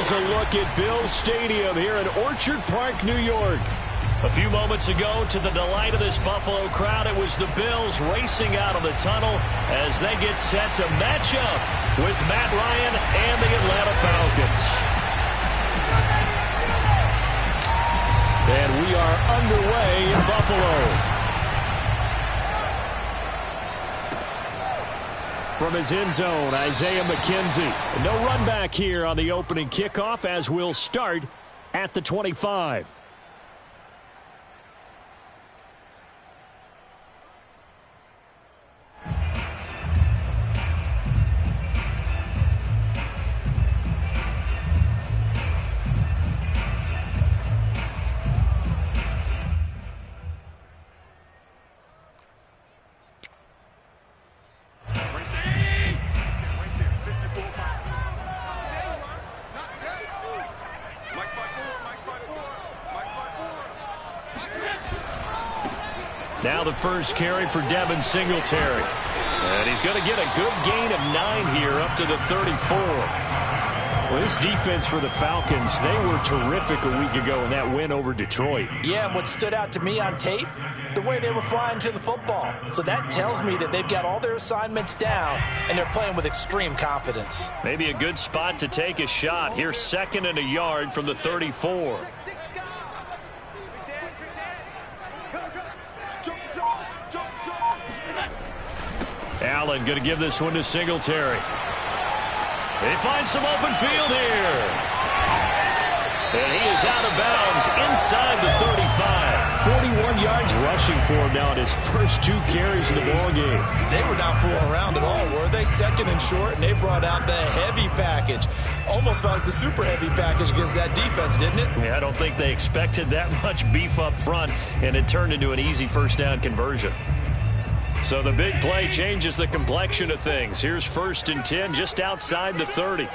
here's a look at Bills Stadium here in Orchard Park, New York. A few moments ago, to the delight of this Buffalo crowd, it was the Bills racing out of the tunnel as they get set to match up with Matt Ryan and the Atlanta Falcons. And we are underway in Buffalo. From his end zone, Isaiah McKenzie. No run back here on the opening kickoff as we'll start at the 25. Now the first carry for Devin Singletary. And he's going to get a good gain of 9 here up to the 34. Well, this defense for the Falcons, they were terrific a week ago in that win over Detroit. Yeah, and what stood out to me on tape, the way they were flying to the football. So that tells me that they've got all their assignments down, and they're playing with extreme confidence. Maybe a good spot to take a shot. Here's 2nd and a yard from the 34. Allen going to give this one to Singletary. They find some open field here. And he is out of bounds inside the 35. 41 yards rushing for him now in his first 2 carries in the ballgame. They were not fooling around at all, were they? 2nd and short, and they brought out the heavy package. Almost felt like the super heavy package against that defense, didn't it? Yeah, I don't think they expected that much beef up front, and it turned into an easy first down conversion. So the big play changes the complexion of things. Here's 1st and 10 just outside the 30.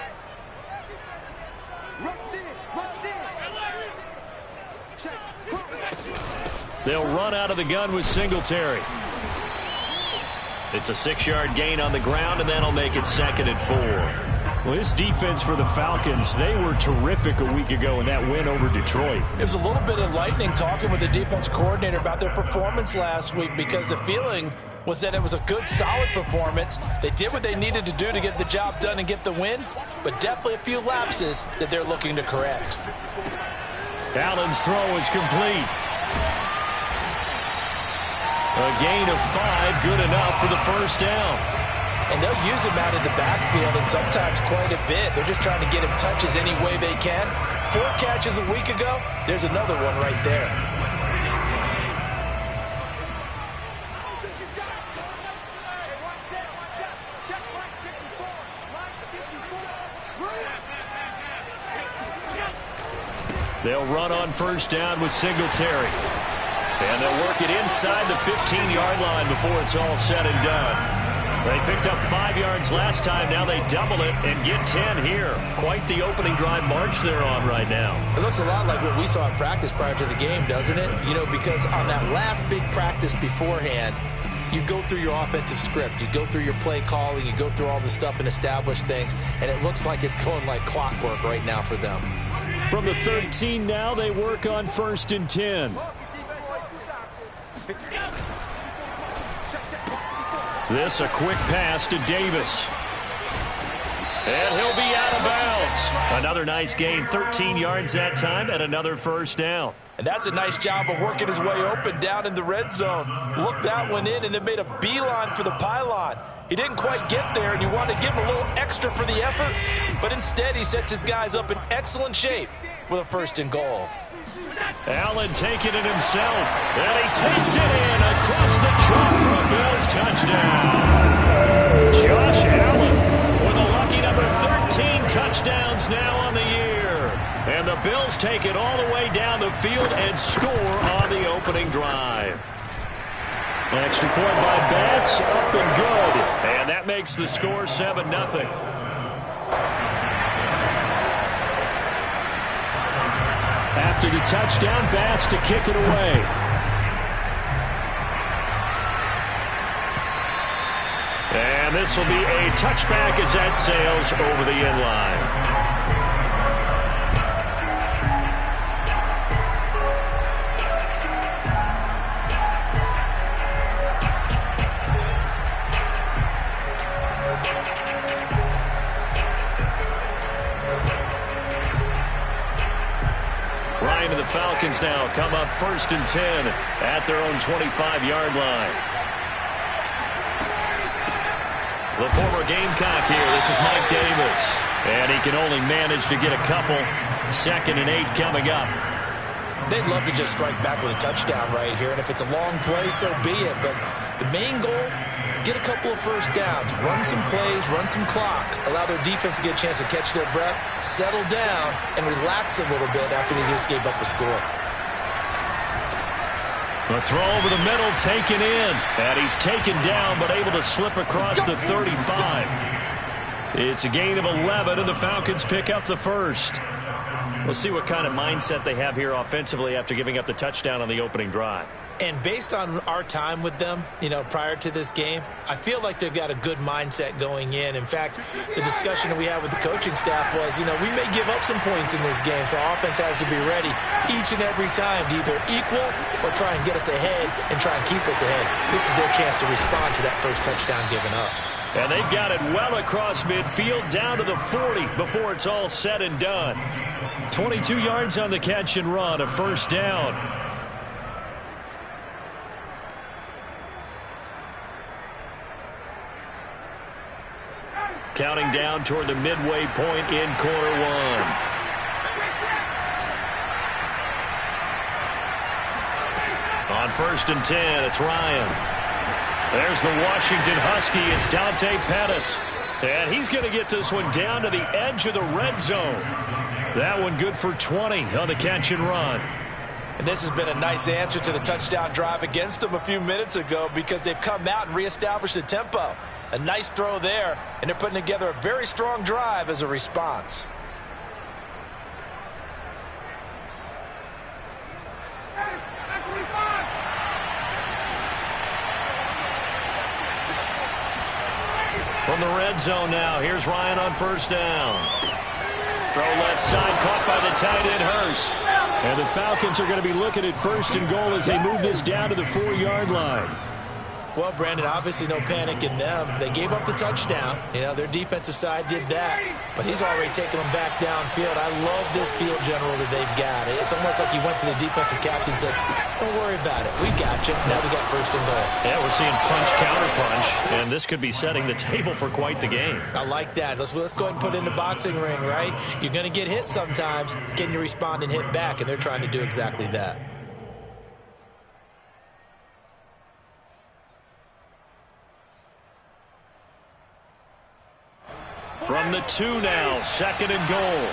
They'll run out of the gun with Singletary. It's a 6-yard gain on the ground, and that'll make it 2nd and 4. Well, this defense for the Falcons, they were terrific a week ago in that win over Detroit. It was a little bit enlightening talking with the defense coordinator about their performance last week, because the feeling was that it was a good, solid performance. They did what they needed to do to get the job done and get the win, but definitely a few lapses that they're looking to correct. Allen's throw is complete. A gain of 5, good enough for the first down. And they'll use him out in the backfield, and sometimes quite a bit. They're just trying to get him touches any way they can. 4 catches a week ago, there's another one right there. They'll run on first down with Singletary. And they'll work it inside the 15-yard line before it's all said and done. They picked up 5 yards last time. Now they double it and get 10 here. Quite the opening drive march they're on right now. It looks a lot like what we saw in practice prior to the game, doesn't it? You know, because on that last big practice beforehand, you go through your offensive script. You go through your play calling. You go through all the stuff and establish things. And it looks like it's going like clockwork right now for them. From the 13 now, they work on 1st and 10. This a quick pass to Davis. And he'll be out of bounds. Another nice gain, 13 yards that time, and another first down. And that's a nice job of working his way open down in the red zone. Looked that one in and then made a beeline for the pylon. He didn't quite get there, and you wanted to give him a little extra for the effort, but instead he sets his guys up in excellent shape with a 1st and goal. Allen taking it himself, and he takes it in across the chalk for a Bills touchdown. Josh Allen with a lucky number 13 touchdowns now on the year. And the Bills take it all the way down the field and score on the opening drive. Extra point by Bass, up and good. And that makes the score 7-0. After the touchdown, Bass to kick it away. And this will be a touchback as that sails over the end line. 9, and the Falcons now come up 1st and 10 at their own 25-yard line. The former Gamecock here. This is Mike Davis. And he can only manage to get a couple. 2nd and 8 coming up. They'd love to just strike back with a touchdown right here. And if it's a long play, so be it. But the main goal, get a couple of first downs. Run some plays, run some clock. Allow their defense to get a chance to catch their breath, settle down, and relax a little bit after they just gave up the score. A throw over the middle, taken in. And he's taken down, but able to slip across the 35. It's a gain of 11, and the Falcons pick up the first. We'll see what kind of mindset they have here offensively after giving up the touchdown on the opening drive. And based on our time with them, prior to this game, I feel like they've got a good mindset going in. In fact, the discussion that we had with the coaching staff was, we may give up some points in this game, so offense has to be ready each and every time to either equal or try and get us ahead and try and keep us ahead. This is their chance to respond to that first touchdown given up. And they've got it well across midfield down to the 40 before it's all said and done. 22 yards on the catch and run, a first down. Counting down toward the midway point in quarter one. On 1st and 10, it's Ryan. There's the Washington Husky. It's Dante Pettis. And he's going to get this one down to the edge of the red zone. That one good for 20 on the catch and run. And this has been a nice answer to the touchdown drive against them a few minutes ago because they've come out and reestablished the tempo. A nice throw there, and they're putting together a very strong drive as a response. From the red zone now, here's Ryan on 1st down. Throw left side, caught by the tight end Hurst. And the Falcons are going to be looking at 1st and goal as they move this down to the 4-yard line. Well, Brandon, obviously no panic in them. They gave up the touchdown. Their defensive side did that. But he's already taken them back downfield. I love this field general that they've got. It's almost like he went to the defensive captain and said, don't worry about it. We got you. Now we got 1st and goal. Yeah, we're seeing punch, counter punch. And this could be setting the table for quite the game. I like that. Let's go ahead and put it in the boxing ring, right? You're going to get hit sometimes. Can you respond and hit back? And they're trying to do exactly that. From the 2 now, 2nd and goal.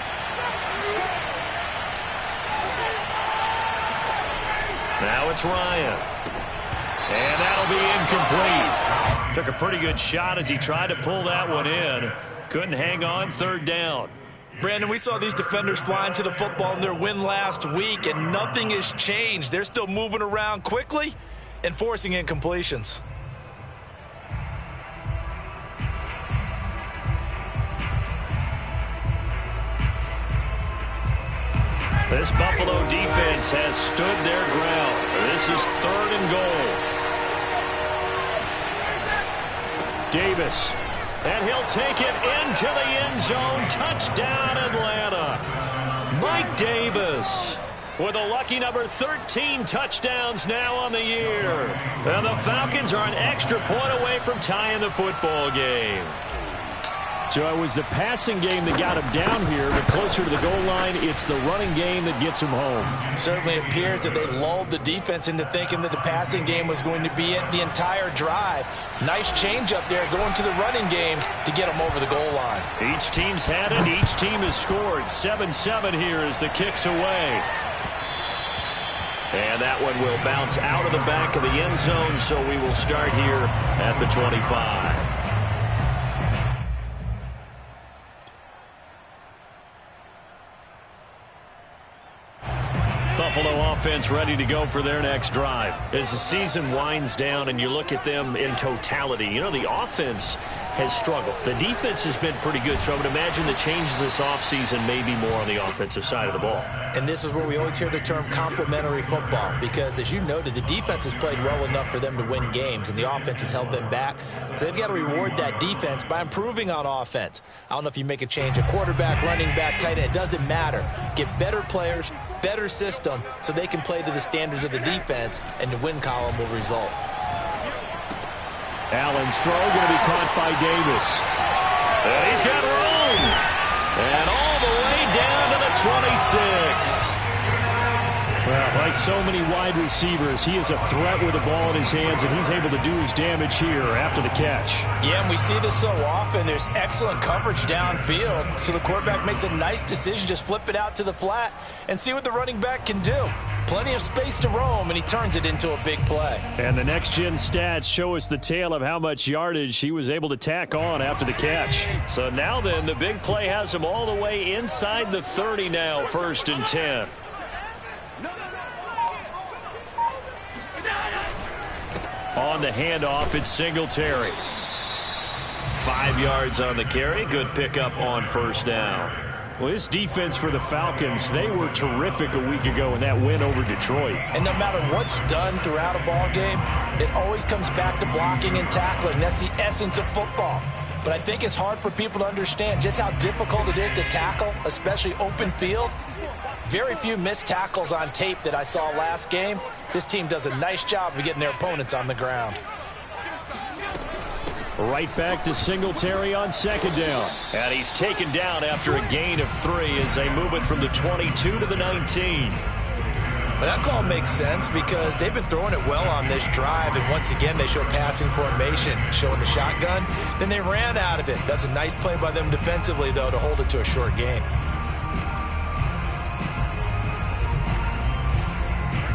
Now it's Ryan. And that'll be incomplete. Took a pretty good shot as he tried to pull that one in. Couldn't hang on, 3rd down. Brandon, we saw these defenders flying to the football in their win last week, and nothing has changed. They're still moving around quickly and forcing incompletions. This Buffalo defense has stood their ground. This is 3rd and goal. Davis. And he'll take it into the end zone. Touchdown, Atlanta. Mike Davis with a lucky number 13 touchdowns now on the year. And the Falcons are an extra point away from tying the football game. So it was the passing game that got him down here, but closer to the goal line, it's the running game that gets him home. Certainly appears that they lulled the defense into thinking that the passing game was going to be it the entire drive. Nice change up there going to the running game to get them over the goal line. Each team's had it. Each team has scored. 7-7 here as the kick's away. And that one will bounce out of the back of the end zone, so we will start here at the 25. Buffalo offense ready to go for their next drive. As the season winds down and you look at them in totality, the offense has struggled. The defense has been pretty good, so I would imagine the changes this offseason may be more on the offensive side of the ball. And this is where we always hear the term complementary football because, as you noted, the defense has played well enough for them to win games, and the offense has held them back. So they've got to reward that defense by improving on offense. I don't know if you make a change at quarterback, running back, tight end. It doesn't matter. Get better players, better system so they can play to the standards of the defense, and the win column will result. Allen's throw going to be caught by Davis. And he's got room. And all the way down to the 26. Well, like so many wide receivers, he is a threat with the ball in his hands, and he's able to do his damage here after the catch. Yeah, and we see this so often. There's excellent coverage downfield, so the quarterback makes a nice decision, just flip it out to the flat and see what the running back can do. Plenty of space to roam, and he turns it into a big play. And the next-gen stats show us the tale of how much yardage he was able to tack on after the catch. So now then, the big play has him all the way inside the 30 now, 1st and 10. On the handoff, it's Singletary. 5 yards on the carry. Good pickup on 1st down. Well, this defense for the Falcons, they were terrific a week ago in that win over Detroit. And no matter what's done throughout a ball game, it always comes back to blocking and tackling. That's the essence of football. But I think it's hard for people to understand just how difficult it is to tackle, especially open field. Very few missed tackles on tape that I saw last game. This team does a nice job of getting their opponents on the ground. Right back to Singletary on 2nd down. And he's taken down after a gain of 3 as they move it from the 22 to the 19. But that call makes sense because they've been throwing it well on this drive, and once again they show passing formation, showing the shotgun. Then they ran out of it. That's a nice play by them defensively, though, to hold it to a short gain.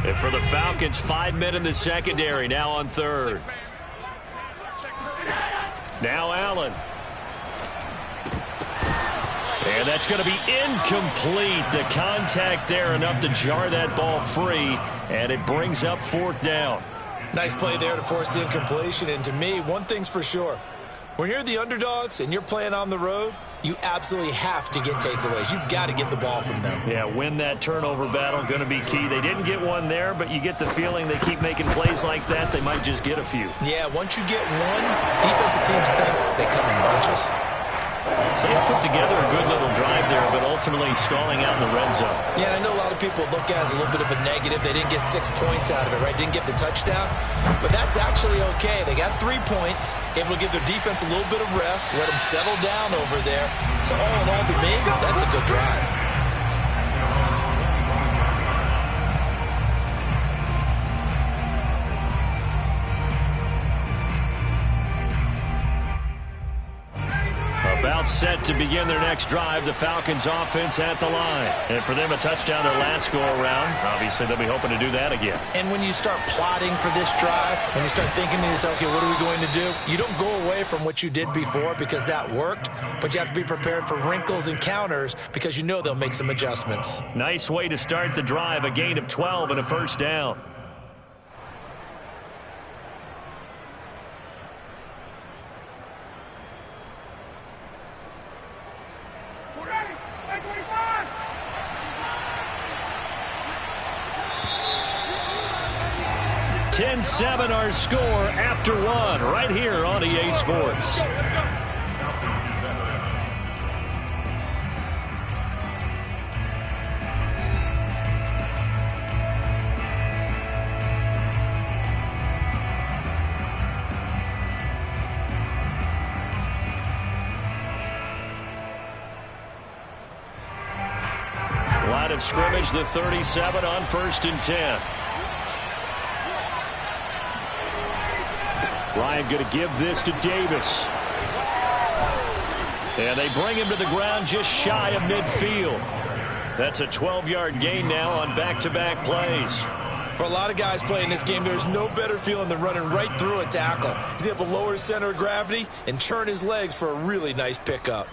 And for the Falcons, 5 men in the secondary, now on 3rd. Now Allen. And that's going to be incomplete. The contact there enough to jar that ball free, and it brings up 4th down. Nice play there to force the incompletion, and to me, one thing's for sure. When you're the underdogs and you're playing on the road, you absolutely have to get takeaways. You've got to get the ball from them. Yeah, win that turnover battle, going to be key. They didn't get one there, but you get the feeling they keep making plays like that, they might just get a few. Yeah, once you get one, defensive teams think they come in bunches. So they put together a good little drive there, but ultimately stalling out in the red zone. Yeah, I know a lot of people look at it as a little bit of a negative. They didn't get 6 points out of it, right? Didn't get the touchdown. But that's actually okay. They got 3 points, able to give their defense a little bit of rest, let them settle down over there. So all in all, to me, that's a good drive. About set to begin their next drive. The Falcons offense at the line. And for them, a touchdown their last go-around. Obviously, they'll be hoping to do that again. And when you start plotting for this drive, when you start thinking to yourself, okay, what are we going to do? You don't go away from what you did before because that worked, but you have to be prepared for wrinkles and counters because you know they'll make some adjustments. Nice way to start the drive. A gain of 12 and a 1st down. (10-7) our score after 1 right here on EA Sports. Line of scrimmage, the 37 on 1st and 10. Ryan going to give this to Davis. And they bring him to the ground just shy of midfield. That's a 12-yard gain now on back-to-back plays. For a lot of guys playing this game, there's no better feeling than running right through a tackle. He's able to lower his center of gravity and churn his legs for a really nice pickup.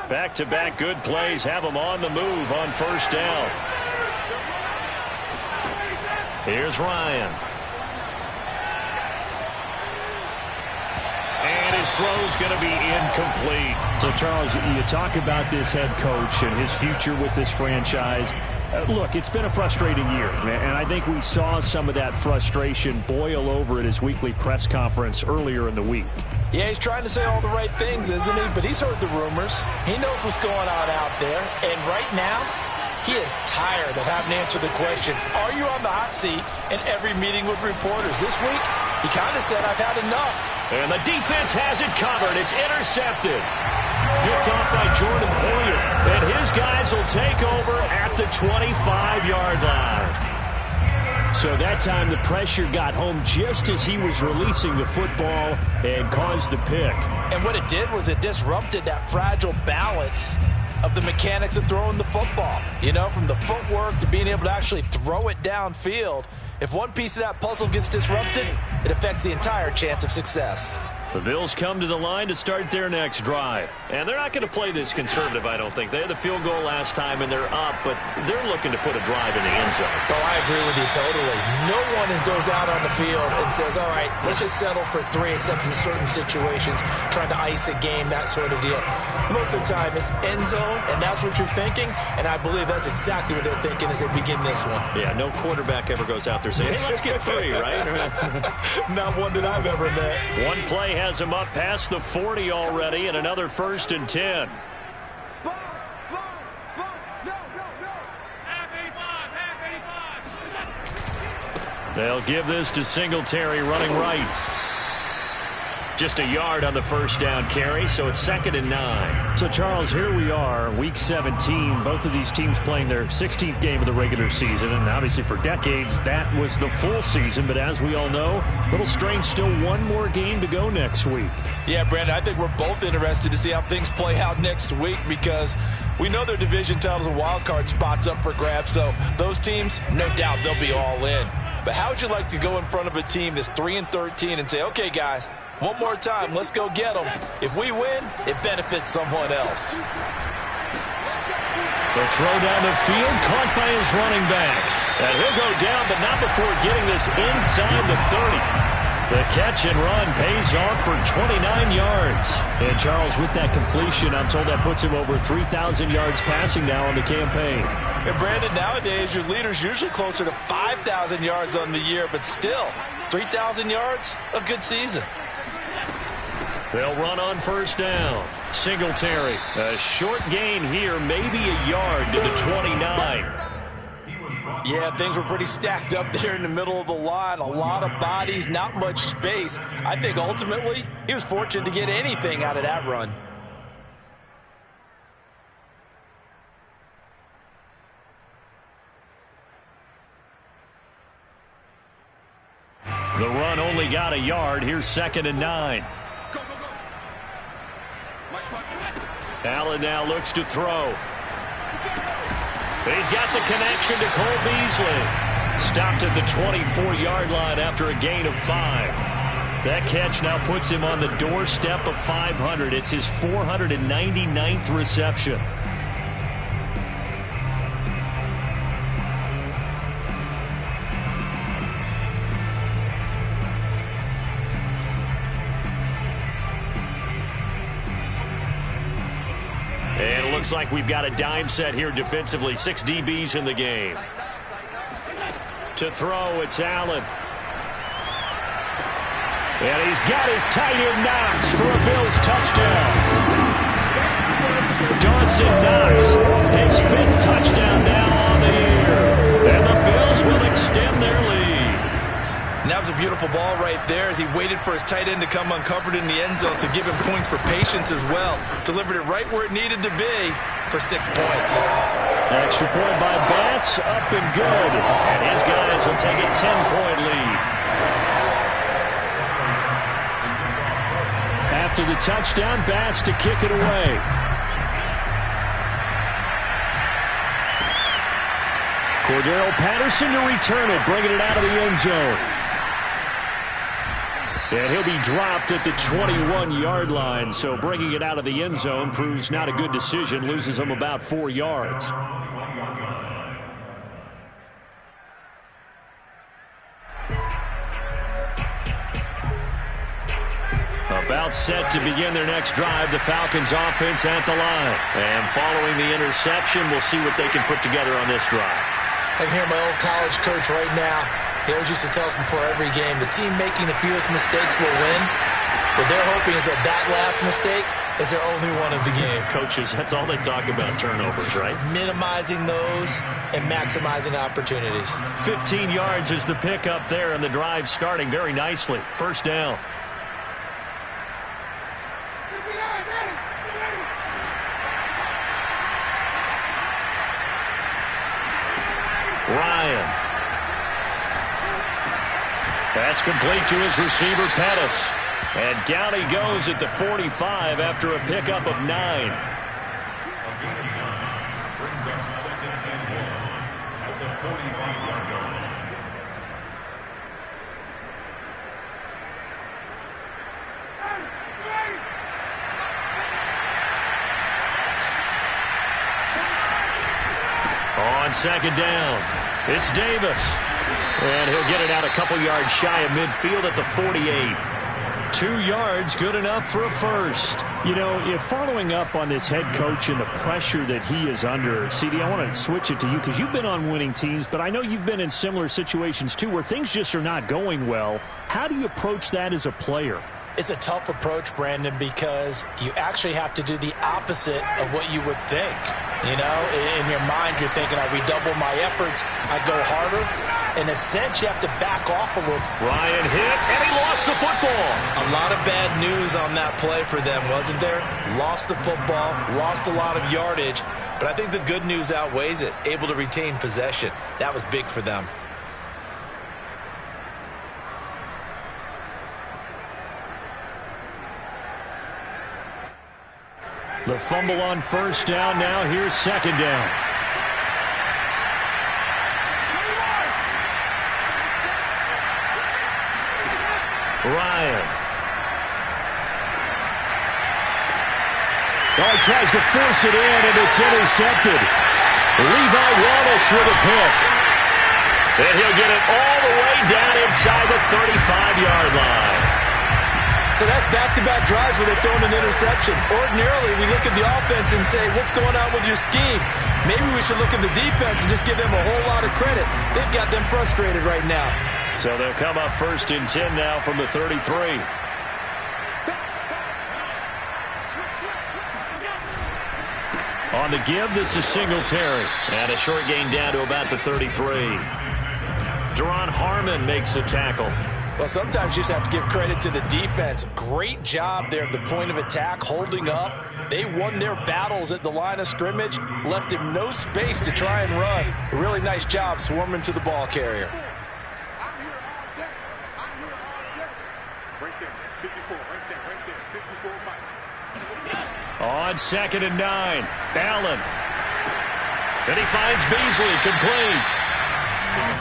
Back-to-back good plays have them on the move on 1st down. Here's Ryan. And his throw's going to be incomplete. So, Charles, you talk about this head coach and his future with this franchise. Look, it's been a frustrating year, and I think we saw some of that frustration boil over at his weekly press conference earlier in the week. Yeah, he's trying to say all the right things, isn't he? But he's heard the rumors. He knows what's going on out there. And right now, he is tired of having to answer the question, are you on the hot seat in every meeting with reporters? This week, he kind of said, I've had enough. And the defense has it covered. It's intercepted. Picked off by Jordan Poyer. And his guys will take over at the 25-yard line. So that time the pressure got home just as he was releasing the football and caused the pick. And what it did was it disrupted that fragile balance of the mechanics of throwing the football. You know, from the footwork to being able to actually throw it downfield. If one piece of that puzzle gets disrupted, it affects the entire chance of success. The Bills come to the line to start their next drive. And they're not going to play this conservative, I don't think. They had the field goal last time, and they're up, but they're looking to put a drive in the end zone. Oh, I agree with you totally. No one goes out on the field and says, all right, let's just settle for 3, except in certain situations, trying to ice a game, that sort of deal. Most of the time, it's end zone, and that's what you're thinking, and I believe that's exactly what they're thinking as they begin this one. Yeah, no quarterback ever goes out there saying, hey, let's get 3, right? Not one that I've ever met. One play has him up past the 40 already, and another 1st and 10. They'll give this to Singletary running right. Just a yard on the first down carry, so it's 2nd and 9. So, Charles, here we are, Week 17. Both of these teams playing their 16th game of the regular season, and obviously for decades, that was the full season. But as we all know, a little strange, still one more game to go next week. Yeah, Brandon, I think we're both interested to see how things play out next week because we know their division titles and wild card spots up for grabs, so those teams, no doubt they'll be all in. But how would you like to go in front of a team that's 3-13 and say, okay, guys, one more time, let's go get them. If we win, it benefits someone else. The throw down the field, caught by his running back. And he'll go down, but not before getting this inside the 30. The catch and run pays off for 29 yards. And, Charles, with that completion, I'm told that puts him over 3,000 yards passing now on the campaign. And, Brandon, nowadays your leader's usually closer to 5,000 yards on the year, but still, 3,000 yards, a good season. They'll run on first down. Singletary, a short gain here, maybe a yard to the 29. Yeah, things were pretty stacked up there in the middle of the line. A lot of bodies, not much space. I think ultimately he was fortunate to get anything out of that run. The run only got a yard. Here's 2nd and 9. Allen now looks to throw. He's got the connection to Cole Beasley. Stopped at the 24-yard line after a gain of 5. That catch now puts him on the doorstep of 500. It's his 499th reception. And it looks like we've got a dime set here defensively. 6 DBs in the game. To throw, it's Allen. And he's got his tight end Knox for a Bills touchdown. Dawson Knox, his 5th touchdown now on the year. And the Bills will extend their lead. And that was a beautiful ball right there as he waited for his tight end to come uncovered in the end zone to give him points for patience as well. Delivered it right where it needed to be for 6 points. Extra point by Bass, up and good. And his guys will take a 10-point lead. After the touchdown, Bass to kick it away. Cordero Patterson to return it, bringing it out of the end zone. And he'll be dropped at the 21-yard line, so bringing it out of the end zone proves not a good decision, loses him about 4 yards. About set to begin their next drive, the Falcons offense at the line. And following the interception, we'll see what they can put together on this drive. I can hear my old college coach right now. He always used to tell us before every game, the team making the fewest mistakes will win. What they're hoping is that last mistake is their only one of the game. Coaches, that's all they talk about, turnovers, right? Minimizing those and maximizing opportunities. 15 yards is the pickup there, and the drive starting very nicely. First down. Ryan. That's complete to his receiver, Pettis. And down he goes at the 45 after a pickup of 9. Brings up 2nd and 1 at the 45-yard line. On second down, it's Davis. And he'll get it out a couple yards shy of midfield at the 48. 2 yards, good enough for a first. You know, if following up on this head coach and the pressure that he is under, CD, I want to switch it to you because you've been on winning teams, but I know you've been in similar situations too where things just are not going well. How do you approach that as a player? It's a tough approach, Brandon, because you actually have to do the opposite of what you would think. You know, in your mind, you're thinking, I redouble my efforts, I go harder. In a sense, you have to back off a little. Ryan hit, and he lost the football. A lot of bad news on that play for them, wasn't there? Lost the football, lost a lot of yardage, but I think the good news outweighs it. Able to retain possession. That was big for them. The fumble on first down. Now here's second down. Ryan. Oh, he tries to force it in, and it's intercepted. Levi Wallace with a pick. And he'll get it all the way down inside the 35-yard line. So that's back-to-back drives where they've thrown an interception. Ordinarily, we look at the offense and say, what's going on with your scheme? Maybe we should look at the defense and just give them a whole lot of credit. They've got them frustrated right now. So they'll come up 1st and 10 now from the 33. On the give, this is Singletary. And a short gain down to about the 33. Deron Harmon makes the tackle. Well, sometimes you just have to give credit to the defense. Great job there at the point of attack, holding up. They won their battles at the line of scrimmage, left him no space to try and run. A really nice job swarming to the ball carrier. I'm here all day. I'm here all day. Right there, 54, right there, 54 Mike. On 2nd and 9, Allen. And he finds Beasley, complete.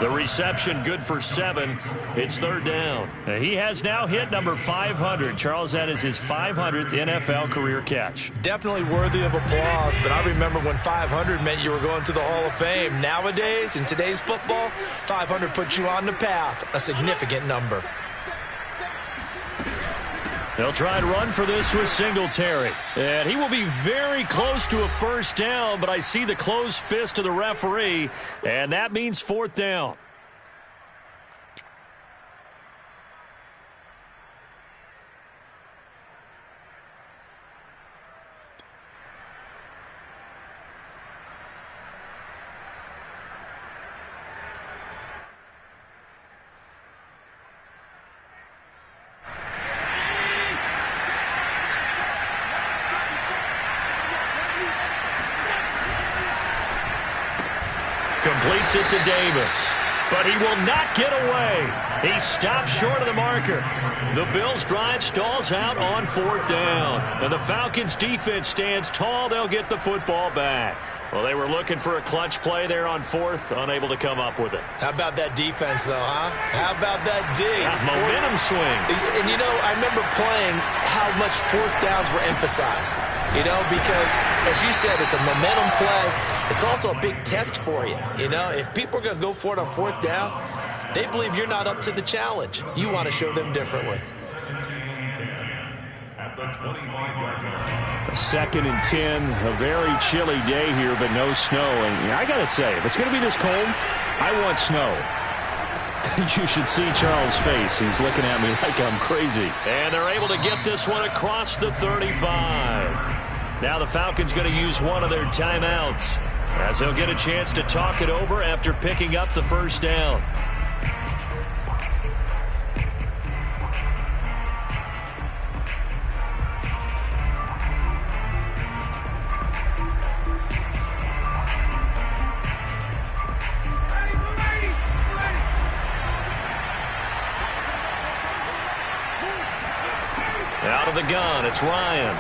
The reception good for 7. It's 3rd down. He has now hit number 500. Charles, that is his 500th NFL career catch. Definitely worthy of applause, but I remember when 500 meant you were going to the Hall of Fame. Nowadays, in today's football, 500 puts you on the path, a significant number. They'll try and run for this with Singletary. And he will be very close to a first down, but I see the closed fist of the referee, and that means 4th down. Completes it to Davis, but he will not get away. He stops short of the marker. The Bills' drive stalls out on 4th down, and the Falcons' defense stands tall. They'll get the football back. Well, they were looking for a clutch play there on 4th, unable to come up with it. How about that defense, though, huh? How about that D? Momentum swing. And, you know, I remember playing how much 4th downs were emphasized. You know, because, as you said, it's a momentum play. It's also a big test for you. You know, if people are going to go for it on 4th down, they believe you're not up to the challenge. You want to show them differently. 2nd and 10, a very chilly day here, but no snow. And I got to say, if it's going to be this cold, I want snow. You should see Charles' face. He's looking at me like I'm crazy. And they're able to get this one across the 35. Now the Falcons going to use one of their timeouts, as he'll get a chance to talk it over after picking up the first down. Out of the gun, it's Ryan.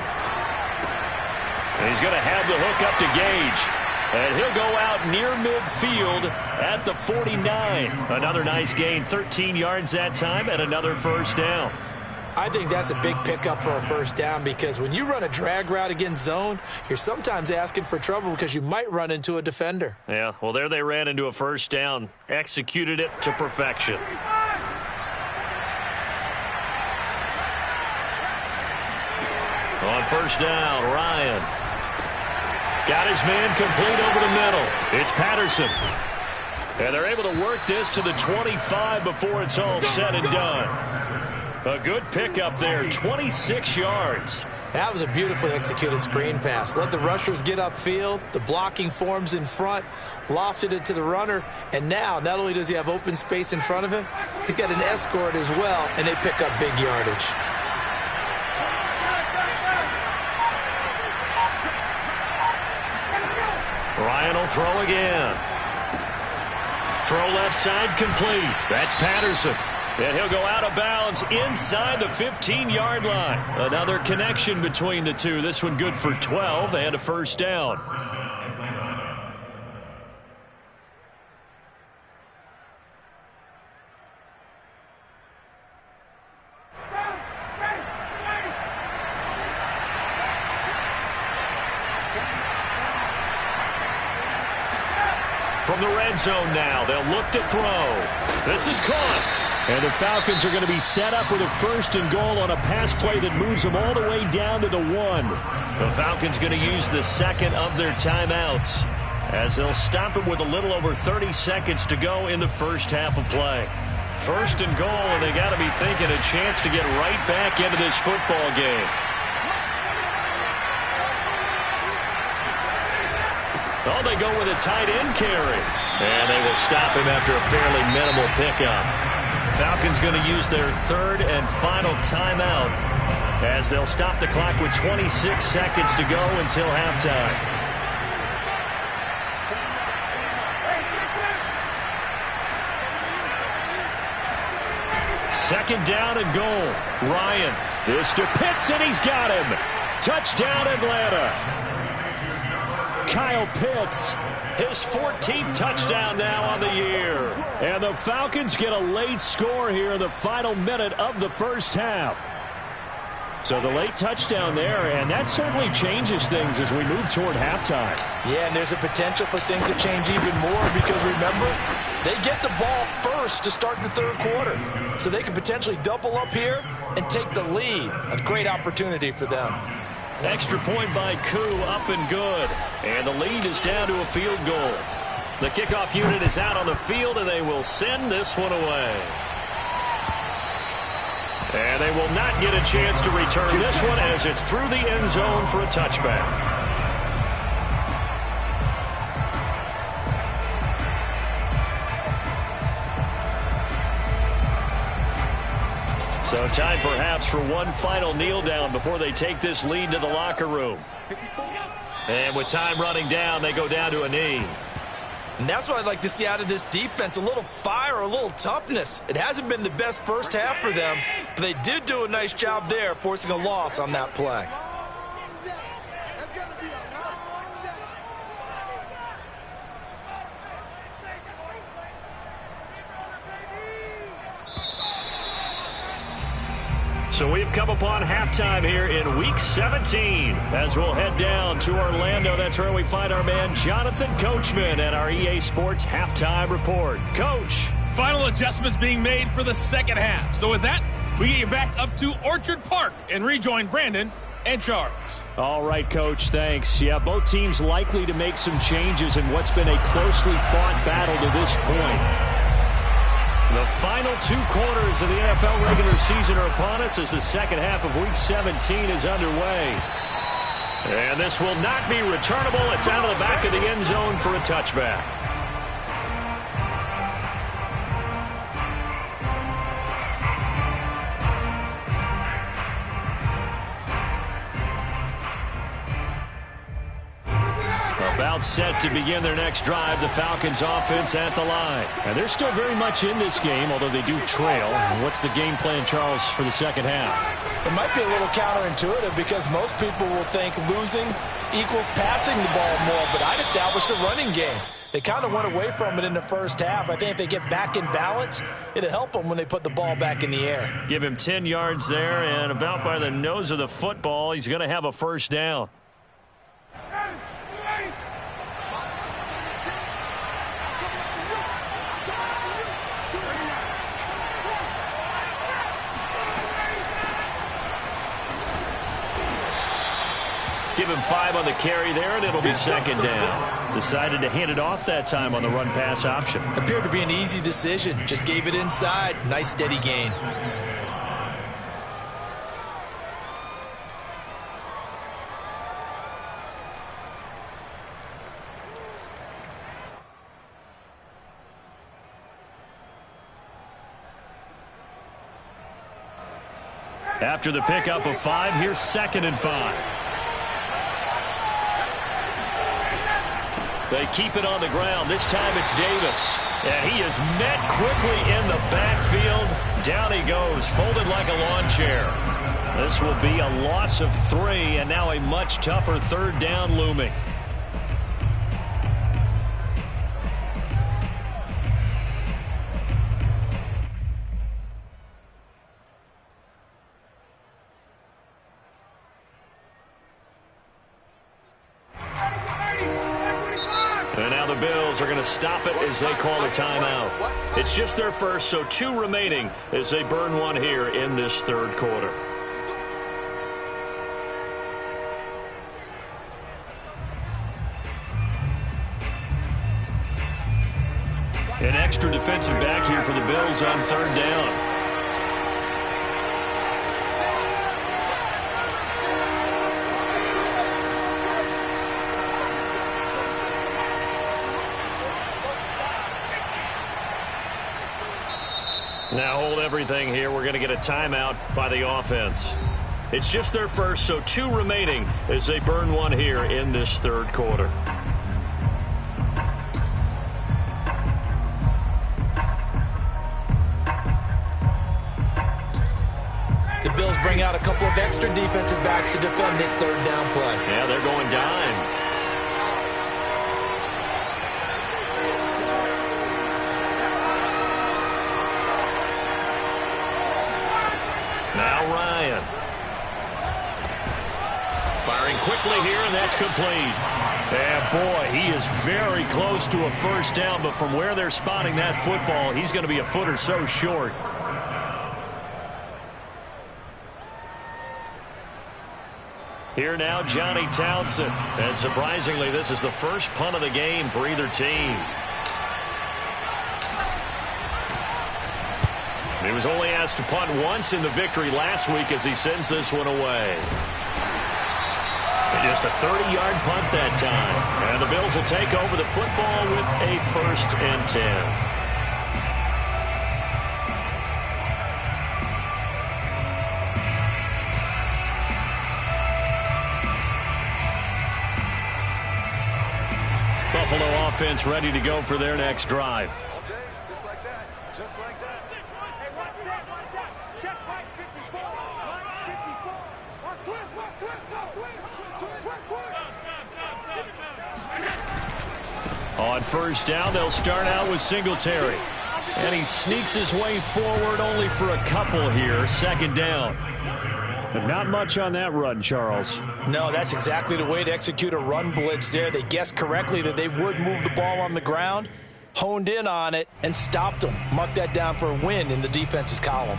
And he's going to have the hook up to Gage. And he'll go out near midfield at the 49. Another nice gain, 13 yards that time, and another first down. I think that's a big pickup for a first down, because when you run a drag route against zone, you're sometimes asking for trouble because you might run into a defender. Yeah, well, there they ran into a first down. Executed it to perfection. On first down, Ryan. Got his man complete over the middle. It's Patterson. And they're able to work this to the 25 before it's all said and done. A good pickup there, 26 yards. That was a beautifully executed screen pass. Let the rushers get upfield. The blocking forms in front. Lofted it to the runner. And now, not only does he have open space in front of him, he's got an escort as well, and they pick up big yardage. Ryan will throw again. Throw left side complete. That's Patterson. And he'll go out of bounds inside the 15-yard line. Another connection between the two. This one good for 12 and a first down. From the red zone now, they'll look to throw. This is caught. And the Falcons are going to be set up with a first and goal on a pass play that moves them all the way down to the 1. The Falcons going to use the second of their timeouts, as they'll stop it with a little over 30 seconds to go in the first half of play. First and goal, and they got to be thinking a chance to get right back into this football game. Oh, they go with a tight end carry. And they will stop him after a fairly minimal pickup. Falcons going to use their third and final timeout, as they'll stop the clock with 26 seconds to go until halftime. Second down and goal. Ryan. This to Pitts, and he's got him. Touchdown, Atlanta. Kyle Pitts, his 14th touchdown now on the year. And the Falcons get a late score here in the final minute of the first half. So the late touchdown there, and that certainly changes things as we move toward halftime. Yeah, and there's a potential for things to change even more, because remember, they get the ball first to start the third quarter. So they could potentially double up here and take the lead. A great opportunity for them. Extra point by Koo, up and good. And the lead is down to a field goal. The kickoff unit is out on the field, and they will send this one away. And they will not get a chance to return this one, as it's through the end zone for a touchback. So time perhaps for one final kneel down before they take this lead to the locker room. And with time running down, they go down to a knee. And that's what I'd like to see out of this defense, a little fire, a little toughness. It hasn't been the best first half for them, but they did do a nice job there, forcing a loss on that play. So we've come upon halftime here in Week 17. As we'll head down to Orlando, that's where we find our man Jonathan Coachman and our EA Sports Halftime Report. Coach, Final adjustments being made for the second half. So with that, we get you back up to Orchard Park and rejoin Brandon and Charles. All right, Coach, thanks. Yeah, both teams likely to make some changes in what's been a closely fought battle to this point. The final 2 quarters of the NFL regular season are upon us as the second half of Week 17 is underway. And this will not be returnable. It's out of the back of the end zone for a touchback. About set to begin their next drive, the Falcons offense at the line. And they're still very much in this game, although they do trail. What's the game plan, Charles, for the second half? It might be a little counterintuitive because most people will think losing equals passing the ball more, but I'd establish the running game. They kind of went away from it in the first half. I think if they get back in balance, it'll help them when they put the ball back in the air. Give him 10 yards there, and about by the nose of the football, he's going to have a first down. Give him 5 on the carry there, and it'll be second down. Decided to hand it off that time on the run-pass option. Appeared to be an easy decision. Just gave it inside. Nice steady gain. After the pickup of 5, here's 2nd and 5. They keep it on the ground. This time it's Davis. And he is met quickly in the backfield. Down he goes, folded like a lawn chair. This will be a loss of 3, and now a much tougher 3rd down looming. And now the Bills are going to stop it as they call a timeout. It's just their first, so 2 remaining as they burn 1 here in this 3rd quarter. An extra defensive back here for the Bills on 3rd down. Now hold everything here. We're going to get a timeout by the offense. It's just their first, so 2 remaining as they burn 1 here in this 3rd quarter. The Bills bring out a couple of extra defensive backs to defend this 3rd down play. Yeah, they're going dime. Now Ryan. Firing quickly here, and that's complete. And boy, he is very close to a first down, but from where they're spotting that football, he's going to be a foot or so short. Here now, Johnny Townsend. And surprisingly, this is the first punt of the game for either team. He was only asked to punt once in the victory last week as he sends this one away. And just a 30-yard punt that time. And the Bills will take over the football with a 1st and 10. Buffalo offense ready to go for their next drive. All day, just like that, just like that. Hey, one set. Check Mike 54. Mike 54. Watch twist, watch twist. On 1st down, they'll start out with Singletary. And he sneaks his way forward only for a couple here. 2nd down. But not much on that run, Charles. No, that's exactly the way to execute a run blitz there. They guessed correctly that they would move the ball on the ground. honed in on it, and stopped them. Mark that down for a win in the defense's column.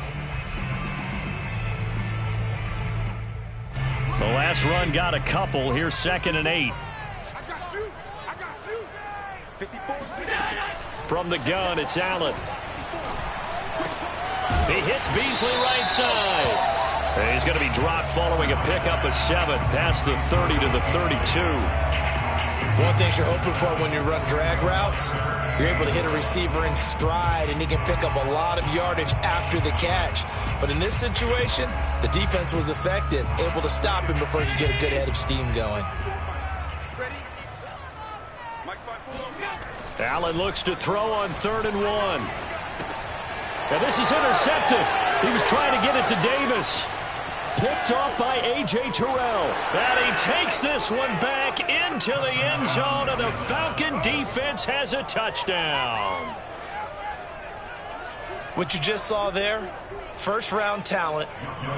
The last run got a couple. Here's 2nd and 8. I got you. I got you. 54. From the gun, it's Allen. He hits Beasley right side. And he's going to be dropped following a pickup of 7 past the 30 to the 32. One thing you're hoping for when you run drag routes, you're able to hit a receiver in stride, and he can pick up a lot of yardage after the catch. But in this situation, the defense was effective, able to stop him before he could get a good head of steam going. Allen looks to throw on 3rd and 1. Now this is intercepted. He was trying to get it to Davis. Picked off by A.J. Terrell. And he takes this one back into the end zone, and the Falcon defense has a touchdown. What you just saw there, first-round talent,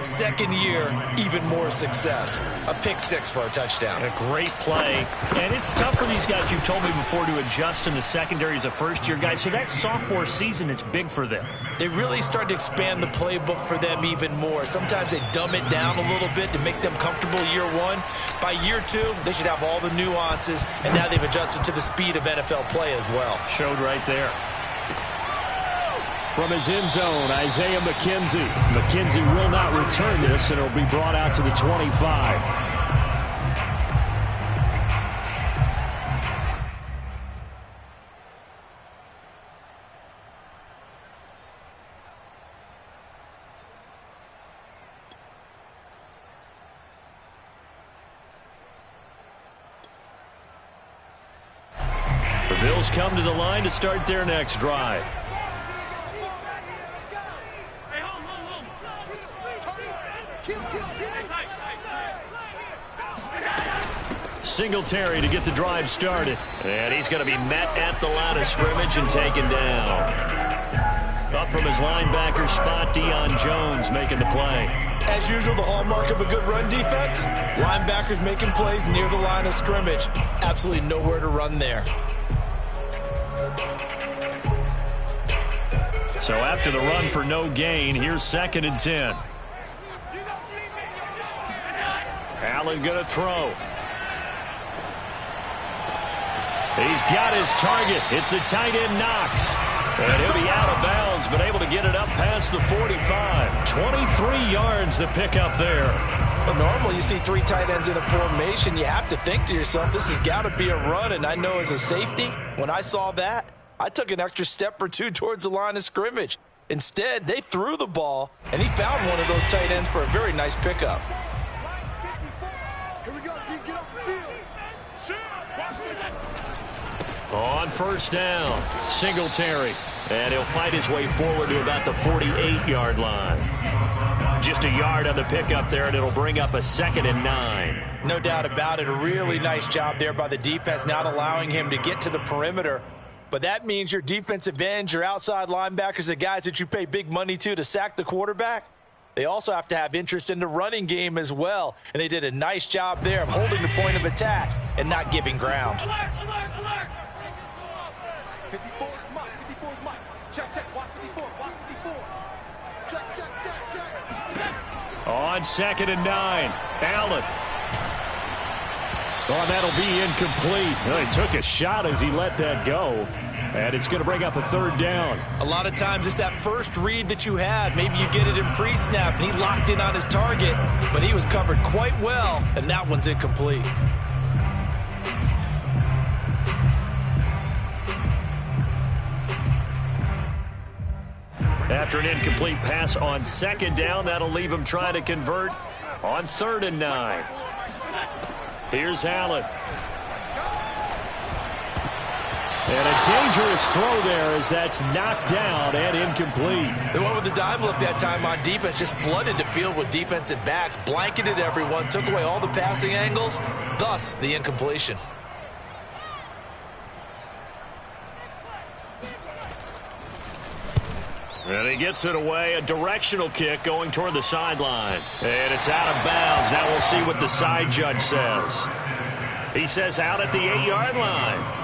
second year, even more success. A pick 6 for a touchdown. A great play. And it's tough for these guys, you've told me before, to adjust in the secondary as a first-year guy. So that sophomore season is big for them. They really start to expand the playbook for them even more. Sometimes they dumb it down a little bit to make them comfortable year 1. By year 2, they should have all the nuances, and now they've adjusted to the speed of NFL play as well. Showed right there. From his end zone, Isaiah McKenzie. McKenzie will not return this, and it'll be brought out to the 25. The Bills come to the line to start their next drive. Singletary to get the drive started. And he's going to be met at the line of scrimmage and taken down. Up from his linebacker spot, Deion Jones making the play. As usual, the hallmark of a good run defense, linebackers making plays near the line of scrimmage. Absolutely nowhere to run there. So after the run for no gain, here's 2nd and 10. Allen going to throw. He's got his target. It's the tight end Knox. And he'll be out of bounds, but able to get it up past the 45. 23 yards to pick up there. Well, normally you see 3 tight ends in a formation. You have to think to yourself, this has got to be a run. And I know as a safety, when I saw that, I took an extra step or 2 towards the line of scrimmage. Instead, they threw the ball, and he found one of those tight ends for a very nice pickup. Here we go, D. Get off the field. On first down, Singletary. And he'll fight his way forward to about the 48-yard line. Just a yard on the pickup there, and it'll bring up a 2nd and 9. No doubt about it. A really nice job there by the defense, not allowing him to get to the perimeter. But that means your defensive ends, your outside linebackers, the guys that you pay big money to sack the quarterback, they also have to have interest in the running game as well. And they did a nice job there of holding the point of attack and not giving ground. Alert, alert, alert. 54 is Mike. 54 is Mike. Check, check. Watch 54. Watch 54. Check, check, check, check. On 2nd and 9, Allen. Oh, that'll be incomplete. Well, he took a shot as he let that go. And it's going to bring up a 3rd down. A lot of times it's that first read that you had. Maybe you get it in pre-snap, and he locked in on his target, but he was covered quite well, and that one's incomplete. After an incomplete pass on 2nd down, that'll leave him trying to convert on 3rd and 9. Here's Allen. And a dangerous throw there as that's knocked down and incomplete. They went with the dime look that time on defense, just flooded the field with defensive backs, blanketed everyone, took away all the passing angles, thus the incompletion. And he gets it away, a directional kick going toward the sideline. And it's out of bounds. Now we'll see what the side judge says. He says out at the 8-yard line.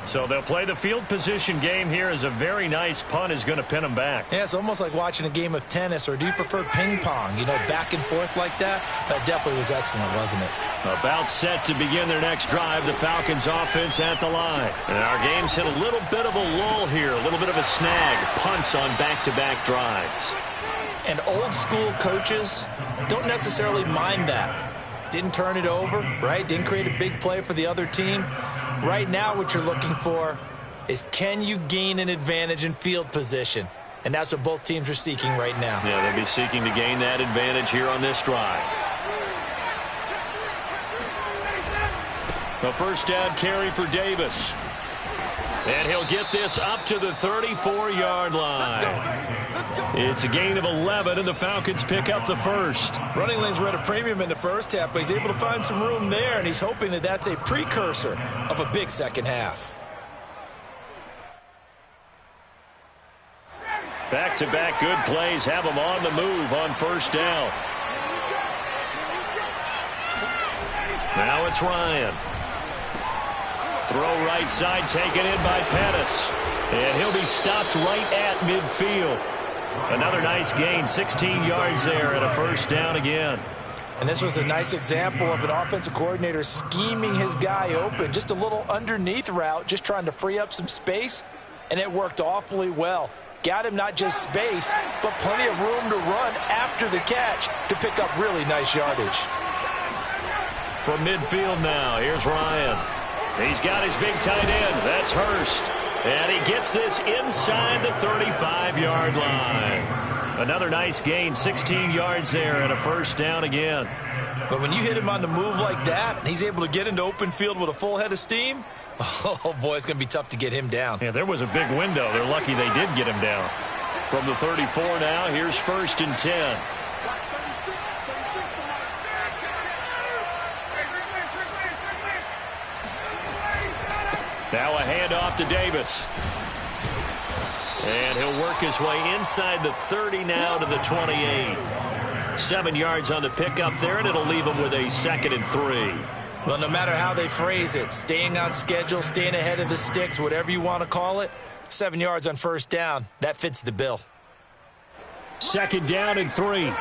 So they'll play the field position game here as a very nice punt is going to pin them back. Yeah, it's almost like watching a game of tennis, or do you prefer ping pong? You know, back and forth like that? That definitely was excellent, wasn't it? About set to begin their next drive, the Falcons offense at the line. And our game's hit a little bit of a lull here, a little bit of a snag. Punts on back-to-back drives. And old school coaches don't necessarily mind that. Didn't turn it over, right? Didn't create a big play for the other team. Right now what you're looking for is, can you gain an advantage in field position? And that's what both teams are seeking right now. Yeah, they'll be seeking to gain that advantage here on this drive. The first down carry for Davis. And he'll get this up to the 34-yard line. It's a gain of 11, and the Falcons pick up the first. Running lanes were at a premium in the first half, but he's able to find some room there, and he's hoping that that's a precursor of a big second half. Back-to-back good plays have him on the move on first down. Now it's Ryan. Throw right side taken in by Pettis. And he'll be stopped right at midfield. Another nice gain, 16 yards there, and a first down again. And this was a nice example of an offensive coordinator scheming his guy open. Just a little underneath route, just trying to free up some space, and it worked awfully well. Got him not just space, but plenty of room to run after the catch to pick up really nice yardage. From midfield now, here's Ryan. He's got his big tight end. That's Hurst. And he gets this inside the 35-yard line. Another nice gain, 16 yards there, and a first down again. But when you hit him on the move like that, and he's able to get into open field with a full head of steam, oh, boy, it's going to be tough to get him down. Yeah, there was a big window. They're lucky they did get him down. From the 34 now, here's 1st and 10. Now a handoff to Davis. And he'll work his way inside the 30 now to the 28. 7 yards on the pickup there, and it'll leave him with a 2nd and 3. Well, no matter how they phrase it, staying on schedule, staying ahead of the sticks, whatever you want to call it, 7 yards on first down, that fits the bill. 2nd down and 3.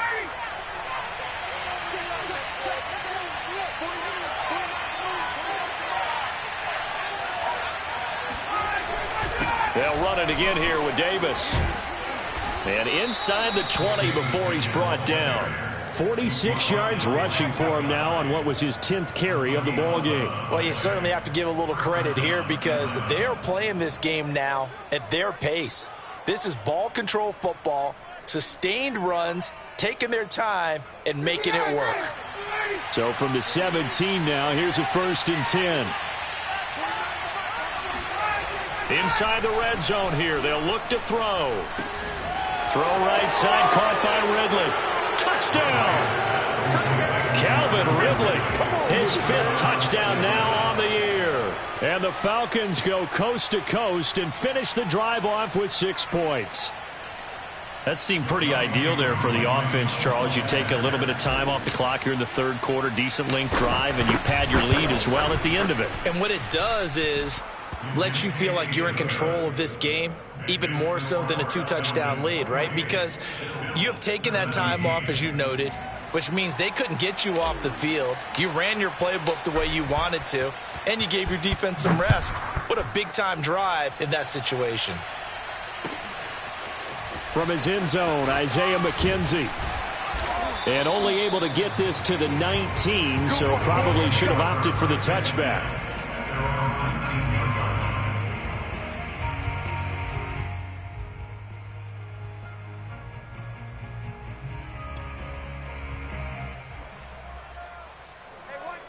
They'll run it again here with Davis. And inside the 20 before he's brought down. 46 yards rushing for him now on what was his 10th carry of the ball game. Well, you certainly have to give a little credit here because they are playing this game now at their pace. This is ball control football, sustained runs, taking their time and making it work. So from the 17 now, here's a 1st and 10. Inside the red zone here, they'll look to throw. Throw right side, caught by Ridley. Touchdown! Calvin Ridley, his 5th touchdown now on the year. And the Falcons go coast to coast and finish the drive off with 6 points. That seemed pretty ideal there for the offense, Charles. You take a little bit of time off the clock here in the 3rd quarter, decent length drive, and you pad your lead as well at the end of it. And what it does is let you feel like you're in control of this game, even more so than a 2-touchdown lead, right? Because you have taken that time off, as you noted, which means they couldn't get you off the field. You ran your playbook the way you wanted to, and you gave your defense some rest. What a big-time drive in that situation. From his end zone, Isaiah McKenzie. And only able to get this to the 19, so probably should have opted for the touchback.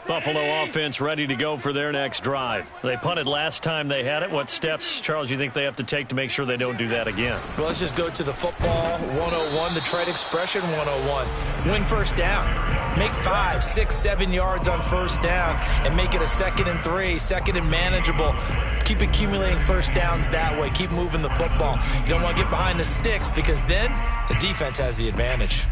Buffalo offense ready to go for their next drive. They punted last time they had it. What steps, Charles, you think they have to take to make sure they don't do that again? Well, let's just go to the football 101, the trade expression 101. Win first down. Make 5, 6, 7 yards on first down and make it a 2nd and 3, 2nd and manageable. Keep accumulating first downs that way. Keep moving the football. You don't want to get behind the sticks because then the defense has the advantage.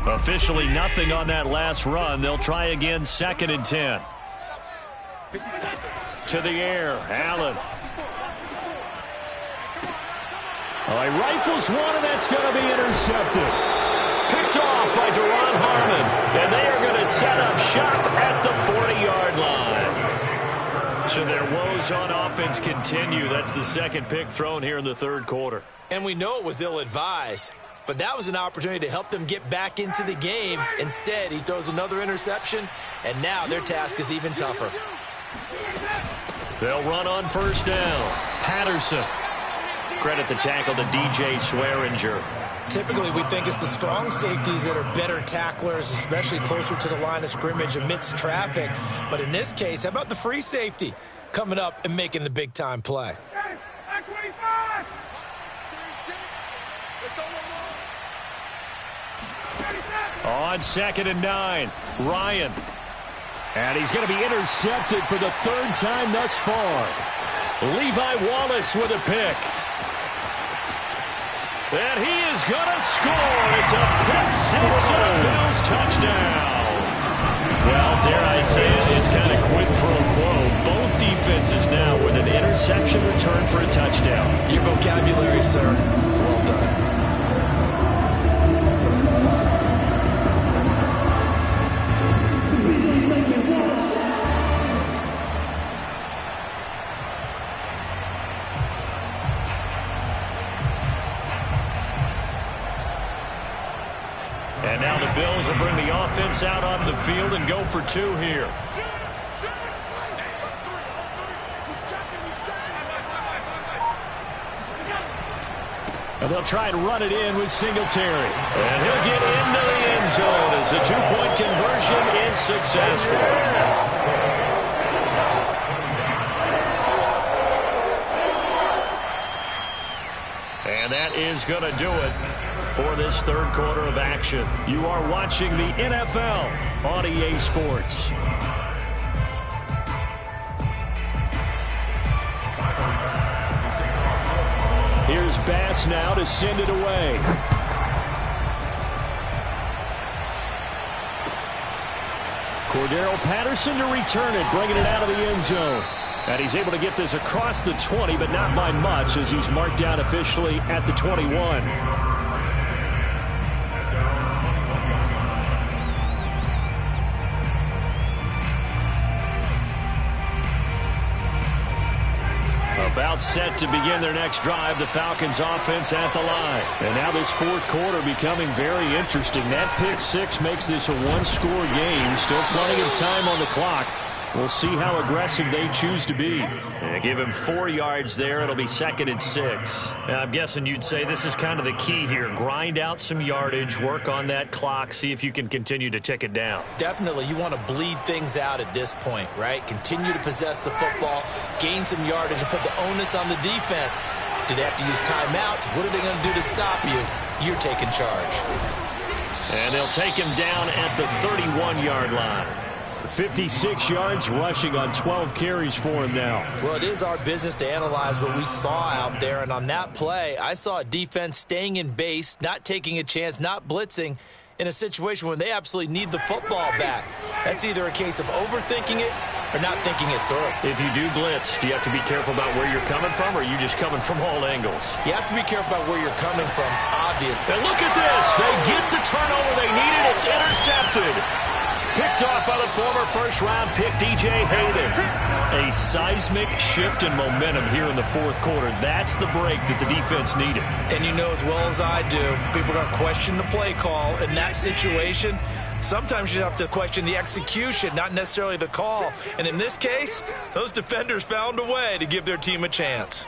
Officially nothing on that last run. They'll try again, 2nd and 10. To the air, Allen. Oh, he rifles one, and that's going to be intercepted. Picked off by Duron Harmon, and they are going to set up shop at the 40-yard line. So their woes on offense continue. That's the second pick thrown here in the third quarter. And we know it was ill-advised, but that was an opportunity to help them get back into the game. Instead, he throws another interception, and now their task is even tougher. They'll run on first down. Patterson. Credit the tackle to DJ Swearinger. Typically, we think it's the strong safeties that are better tacklers, especially closer to the line of scrimmage amidst traffic. But in this case, how about the free safety coming up and making the big-time play? On 2nd and 9, Ryan. And he's going to be intercepted for the third time thus far. Levi Wallace with a pick. And he is going to score. It's a pick six and a Bills touchdown. Well, dare I say it, it's kind of quid pro quo. Both defenses now with an interception return for a touchdown. Your vocabulary, sir. Well done. And now the Bills will bring the offense out onto the field and go for two here. And they'll try and run it in with Singletary. And he'll get into the end zone as the two-point conversion is successful. And that is going to do it for this third quarter of action. You are watching the NFL on EA Sports. Here's Bass now to send it away. Cordero Patterson to return it, bringing it out of the end zone. And he's able to get this across the 20, but not by much as he's marked down officially at the 21. About set to begin their next drive, the Falcons offense at the line. And now this fourth quarter becoming very interesting. That pick six makes this a one-score game. Still plenty of time on the clock. We'll see how aggressive they choose to be. And give him 4 yards there. It'll be 2nd and 6. Now, I'm guessing you'd say this is kind of the key here. Grind out some yardage, work on that clock, see if you can continue to tick it down. Definitely, you want to bleed things out at this point, right? Continue to possess the football, gain some yardage, and put the onus on the defense. Do they have to use timeouts? What are they going to do to stop you? You're taking charge. And they'll take him down at the 31-yard line. 56 yards rushing on 12 carries for him now. Well, it is our business to analyze what we saw out there, and on that play, I saw a defense staying in base, not taking a chance, not blitzing in a situation when they absolutely need the football back. That's either a case of overthinking it or not thinking it through. If you do blitz, do you have to be careful about where you're coming from, or are you just coming from all angles? You have to be careful about where you're coming from, obviously. And look at this. They get the turnover they needed. It's intercepted. Picked off by the former first-round pick, DJ Hayden. A seismic shift in momentum here in the fourth quarter. That's the break that the defense needed. And you know as well as I do, people are going to question the play call in that situation. Sometimes you have to question the execution, not necessarily the call. And in this case, those defenders found a way to give their team a chance.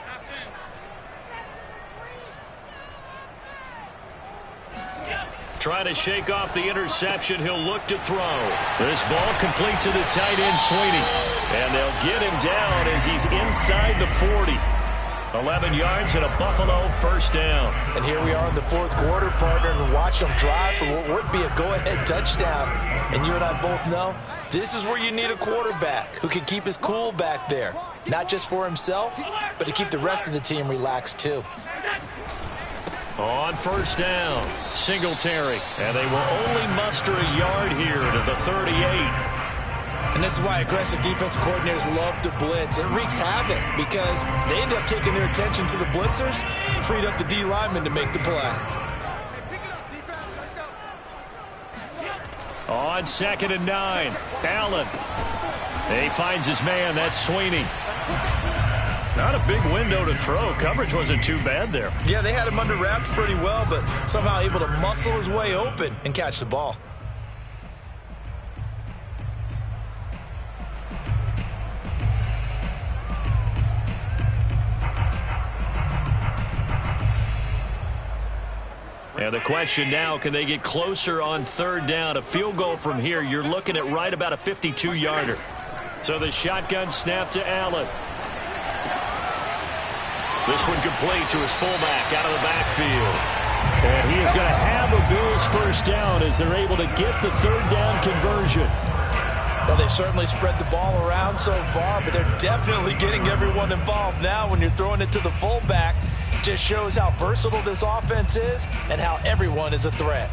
Trying to shake off the interception. He'll look to throw. This ball complete to the tight end, Sweeney. And they'll get him down as he's inside the 40. 11 yards and a Buffalo first down. And here we are in the fourth quarter, partner, and watch them drive for what would be a go-ahead touchdown. And you and I both know this is where you need a quarterback who can keep his cool back there. Not just for himself, but to keep the rest of the team relaxed too. On first down, Singletary. And they will only muster a yard here to the 38. And this is why aggressive defensive coordinators love to blitz. It wreaks havoc because they end up taking their attention to the blitzers, freed up the D lineman to make the play. On 2nd and 9, Allen. He finds his man. That's Sweeney. Not a big window to throw. Coverage wasn't too bad there. Yeah, they had him under wraps pretty well, but somehow able to muscle his way open and catch the ball. And the question now, can they get closer on 3rd down? A field goal from here, you're looking at right about a 52-yarder. So the shotgun snap to Allen. This one complete to his fullback out of the backfield. And he is going to have a Bills first down as they're able to get the 3rd down conversion. Well, they've certainly spread the ball around so far, but they're definitely getting everyone involved now when you're throwing it to the fullback. Just shows how versatile this offense is and how everyone is a threat.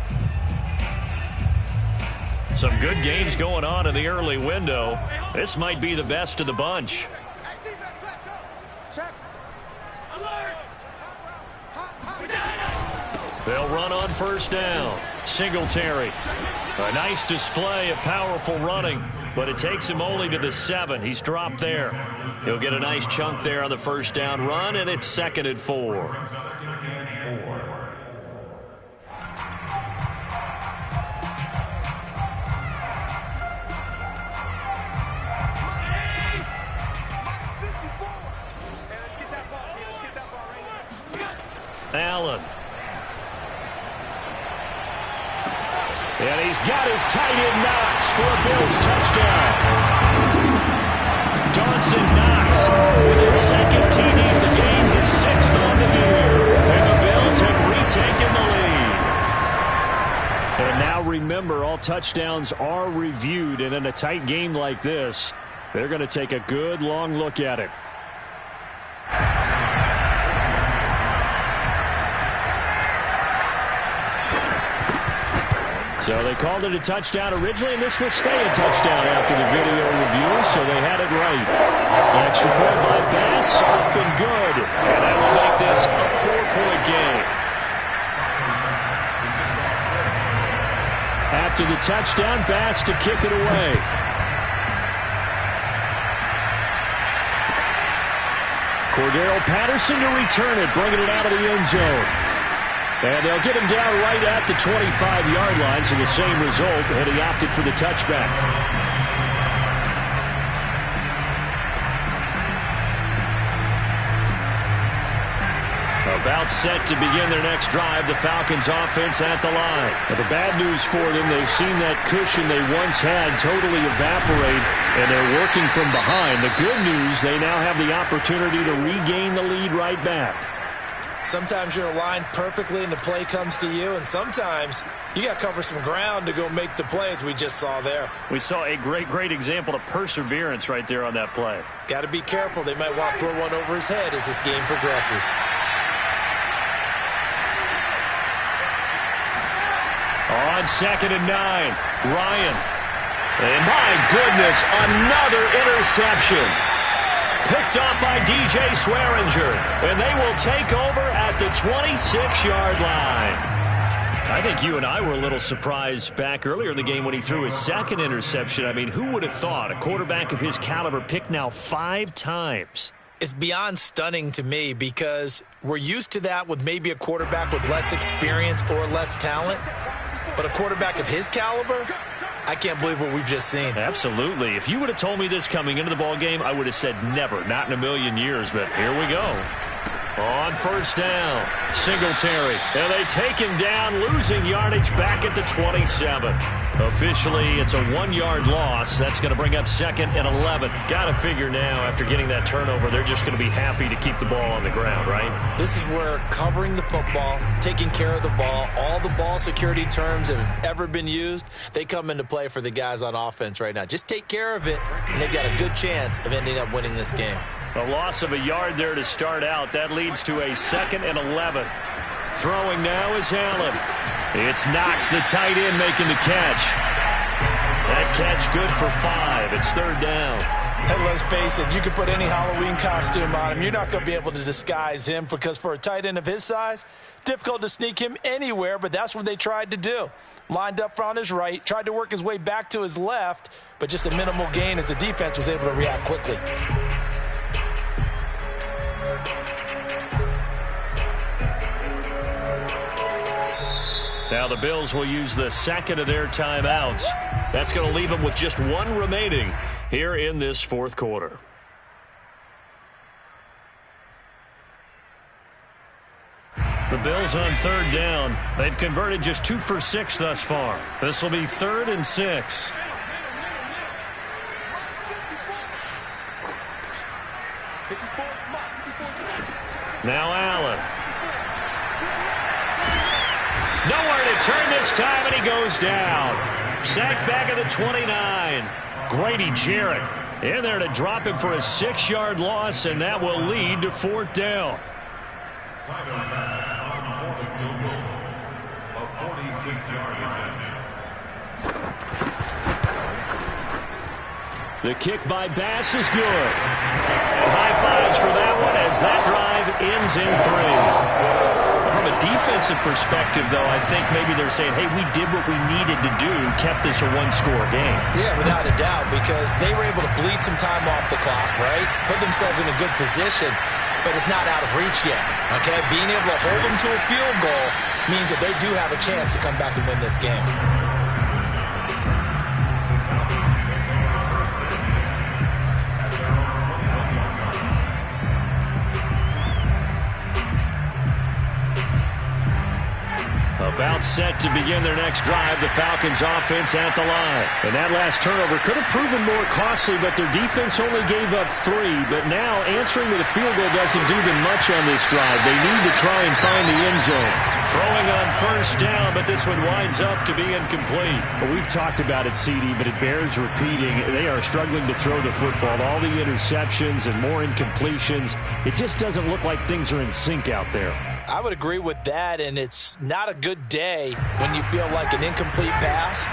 Some good games going on in the early window. This might be the best of the bunch. They'll run on 1st down. Singletary. A nice display of powerful running, but it takes him only to the 7. He's dropped there. He'll get a nice chunk there on the 1st down run, and it's 2nd and 4. Allen. And he's got his tight end Knox for a Bills touchdown. Dawson Knox with his 2nd TD of the game, his 6th on the year. And the Bills have retaken the lead. And now remember, all touchdowns are reviewed, and in a tight game like this, they're going to take a good long look at it. So they called it a touchdown originally, and this will stay a touchdown after the video review, so they had it right. Extra point by Bass, up and good. And that will make this a 4-point game. After the touchdown, Bass to kick it away. Cordero Patterson to return it, bringing it out of the end zone. And they'll get him down right at the 25-yard line, so the same result, and he opted for the touchback. About set to begin their next drive, the Falcons offense at the line. But the bad news for them, they've seen that cushion they once had totally evaporate, and they're working from behind. The good news, they now have the opportunity to regain the lead right back. Sometimes you're aligned perfectly and the play comes to you, and sometimes you got to cover some ground to go make the play, as we just saw there. We saw a great example of perseverance right there on that play. Got to be careful. They might want to throw one over his head as this game progresses. On 2nd and 9, Ryan. And my goodness, another interception. Picked up by DJ Swearinger, and they will take over at the 26-yard line. I think you and I were a little surprised back earlier in the game when he threw his 2nd interception. I mean, who would have thought a quarterback of his caliber picked now 5 times? It's beyond stunning to me because we're used to that with maybe a quarterback with less experience or less talent. But a quarterback of his caliber, I can't believe what we've just seen. Absolutely. If you would have told me this coming into the ball game, I would have said never, not in a million years. But here we go. On 1st down, Singletary. And they take him down, losing yardage back at the 27. Officially, it's a 1-yard loss. That's going to bring up 2nd and 11. Got to figure now, after getting that turnover, they're just going to be happy to keep the ball on the ground, right? This is where covering the football, taking care of the ball, all the ball security terms that have ever been used, they come into play for the guys on offense right now. Just take care of it, and they've got a good chance of ending up winning this game. A loss of a yard there to start out. That leads to a 2nd and 11. Throwing now is Allen. It's Knox, the tight end, making the catch. That catch good for 5. It's third down. And let's face it, you can put any Halloween costume on him. You're not going to be able to disguise him because for a tight end of his size, difficult to sneak him anywhere, but that's what they tried to do. Lined up on his right, tried to work his way back to his left, but just a minimal gain as the defense was able to react quickly. Now the Bills will use the second of their timeouts. That's going to leave them with just one remaining here in this fourth quarter. The Bills on third down. They've converted just 2 for 6 thus far. This will be 3rd and 6. Now Allen. Nowhere to turn this time, and he goes down. Sacked back at the 29. Grady Jarrett in there to drop him for a 6-yard loss, and that will lead to 4th down. The kick by Bass is good. And high fives for that one as that drive ends in 3. From a defensive perspective, though, I think maybe they're saying, hey, we did what we needed to do, kept this a one-score game. Yeah, without a doubt, because they were able to bleed some time off the clock, right? Put themselves in a good position, but it's not out of reach yet, okay? Being able to hold them to a field goal means that they do have a chance to come back and win this game. About set to begin their next drive, the Falcons offense at the line. And that last turnover could have proven more costly, but their defense only gave up 3. But now answering with a field goal doesn't do them much on this drive. They need to try and find the end zone. Throwing on first down, but this one winds up to be incomplete. Well, we've talked about it, CD, but it bears repeating. They are struggling to throw the football. All the interceptions and more incompletions. It just doesn't look like things are in sync out there. I would agree with that, and it's not a good day when you feel like an incomplete pass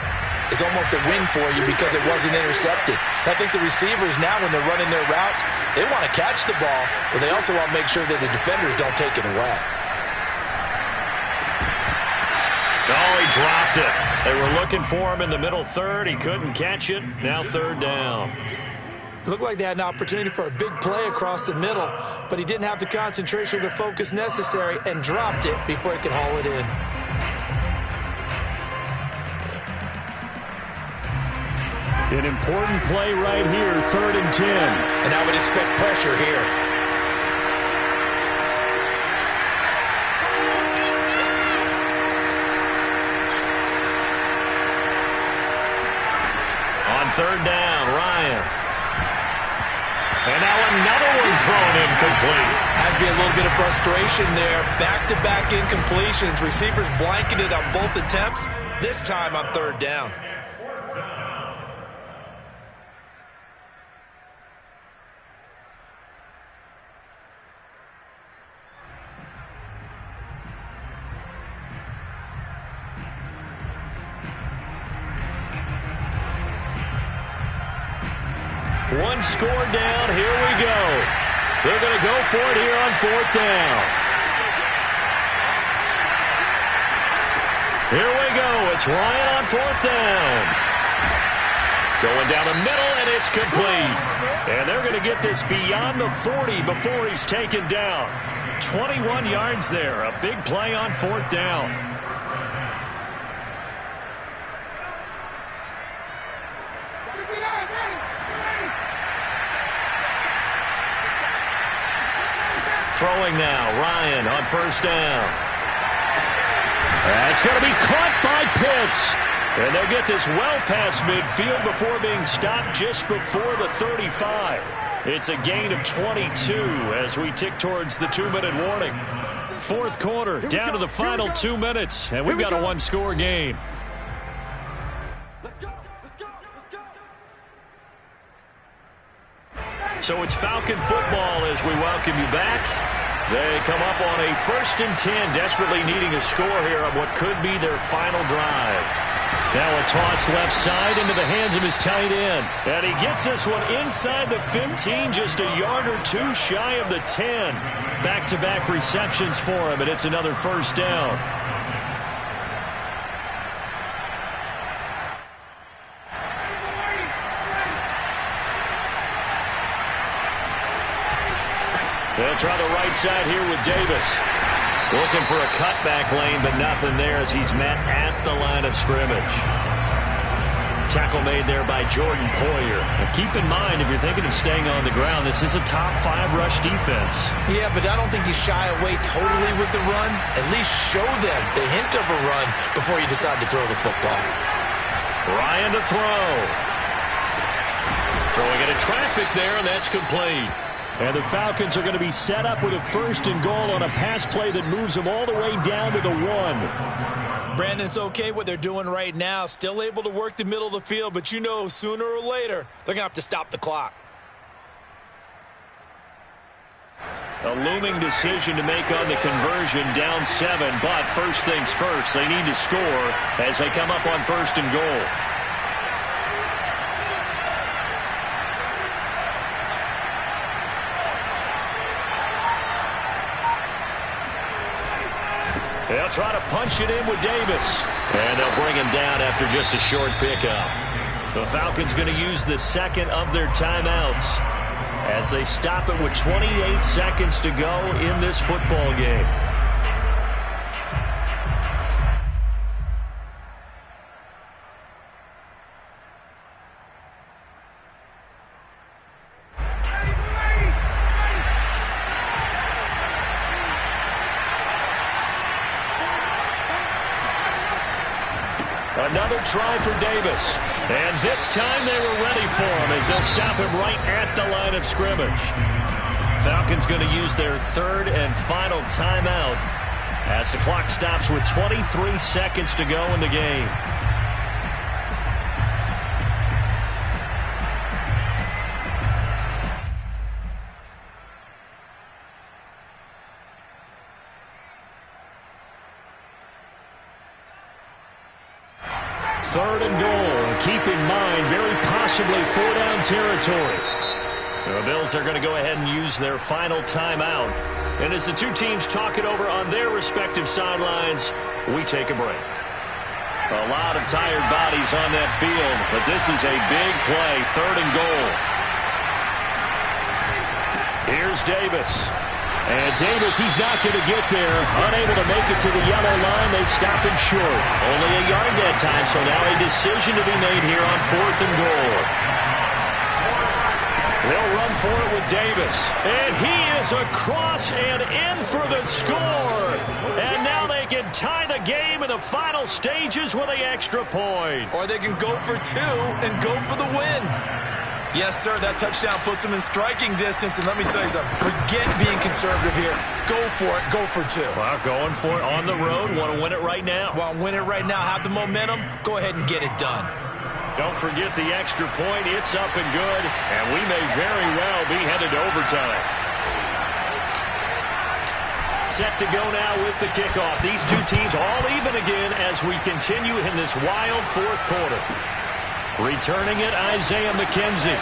is almost a win for you because it wasn't intercepted. And I think the receivers now, when they're running their routes, they want to catch the ball, but they also want to make sure that the defenders don't take it away. Oh, he dropped it. They were looking for him in the middle third. He couldn't catch it. Now third down. Looked like they had an opportunity for a big play across the middle, but he didn't have the concentration or the focus necessary and dropped it before he could haul it in. An important play right here, 3rd and 10. And I would expect pressure here. On third down, Ryan. And now another one thrown incomplete. Has to be a little bit of frustration there. Back-to-back incompletions. Receivers blanketed on both attempts, this time on third down. One score down. Here we go. They're going to go for it here on 4th down. Here we go. It's Ryan on 4th down. Going down the middle, and it's complete. And they're going to get this beyond the 40 before he's taken down. 21 yards there. A big play on 4th down. Throwing now, Ryan on first down. That's going to be caught by Pitts. And they'll get this well past midfield before being stopped just before the 35. It's a gain of 22 as we tick towards the 2-minute warning. Fourth quarter, down to the final 2 minutes, and we've got a one-score game. So it's Falcon football as we welcome you back. They come up on a 1st and 10, desperately needing a score here on what could be their final drive. Now a toss left side into the hands of his tight end. And he gets this one inside the 15, just a yard or two shy of the 10. Back-to-back receptions for him, and it's another first down. They'll try the right side here with Davis. Looking for a cutback lane, but nothing there as he's met at the line of scrimmage. Tackle made there by Jordan Poyer. Now keep in mind, if you're thinking of staying on the ground, this is a top 5 rush defense. Yeah, but I don't think you shy away totally with the run. At least show them the hint of a run before you decide to throw the football. Ryan to throw. Throwing into traffic there, and that's complete. And the Falcons are going to be set up with a 1st and goal on a pass play that moves them all the way down to the 1. Brandon, it's okay what they're doing right now. Still able to work the middle of the field, but you know sooner or later they're going to have to stop the clock. A looming decision to make on the conversion, down 7, but first things first, they need to score as they come up on 1st and goal. They'll try to punch it in with Davis. And they'll bring him down after just a short pickup. The Falcons going to use the second of their timeouts as they stop it with 28 seconds to go in this football game. Another try for Davis. And this time they were ready for him as they'll stop him right at the line of scrimmage. Falcons going to use their 3rd and final timeout as the clock stops with 23 seconds to go in the game. Third and goal. Keep in mind, very possibly 4-down territory. The Bills are going to go ahead and use their final timeout. And as the two teams talk it over on their respective sidelines, we take a break. A lot of tired bodies on that field, but this is a big play. 3rd and goal. Here's Davis. And Davis, he's not going to get there. Unable to make it to the yellow line. They stop him short. Only a yard that time, so now a decision to be made here on 4th and goal. They'll run for it with Davis. And he is across and in for the score. And now they can tie the game in the final stages with an extra point. Or they can go for 2 and go for the win. Yes, sir, that touchdown puts them in striking distance. And let me tell you something, forget being conservative here. Go for it, go for 2. Well, going for it on the road. Want to win it right now. Want to win it right now, have the momentum, go ahead and get it done. Don't forget the extra point. It's up and good. And we may very well be headed to overtime. Set to go now with the kickoff. These two teams all even again as we continue in this wild 4th quarter. Returning it, Isaiah McKenzie.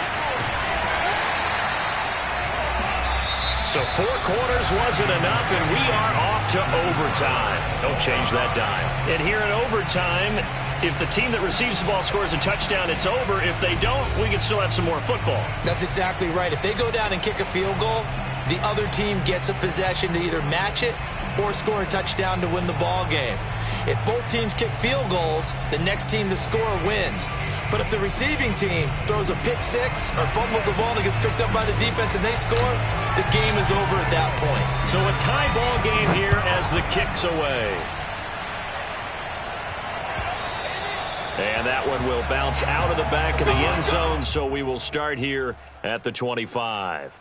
So 4 quarters wasn't enough, and we are off to overtime. Don't change that dime. And here in overtime, if the team that receives the ball scores a touchdown, it's over. If they don't, we can still have some more football. That's exactly right. If they go down and kick a field goal, the other team gets a possession to either match it or score a touchdown to win the ball game. If both teams kick field goals, the next team to score wins. But if the receiving team throws a pick 6 or fumbles the ball and it gets picked up by the defense and they score, the game is over at that point. So a tie ball game here as the kick's away. And that one will bounce out of the back of the end zone, so we will start here at the 25.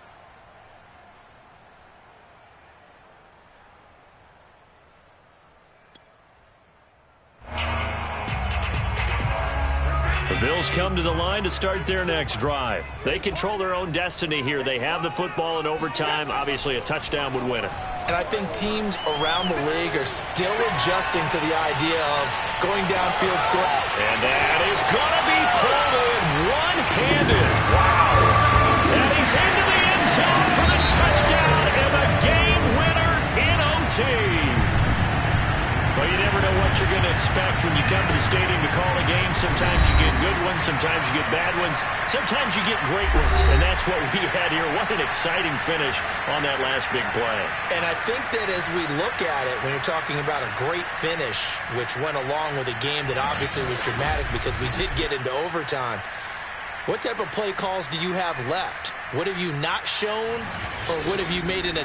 The Bills come to the line to start their next drive. They control their own destiny here. They have the football in overtime. Obviously, a touchdown would win it. And I think teams around the league are still adjusting to the idea of going downfield score. And that is going to be pulled in one-handed. Wow. And he's into the end zone for the touchdown and the game winner in OT. Well, you never know what you're going to expect when you come to the stadium to call a game. Sometimes you get good ones, sometimes you get bad ones, sometimes you get great ones, and that's what we had here. What an exciting finish on that last big play. And I think that as we look at it, when you're talking about a great finish, which went along with a game that obviously was dramatic because we did get into overtime, what type of play calls do you have left? What have you not shown, or what have you made an adjustment?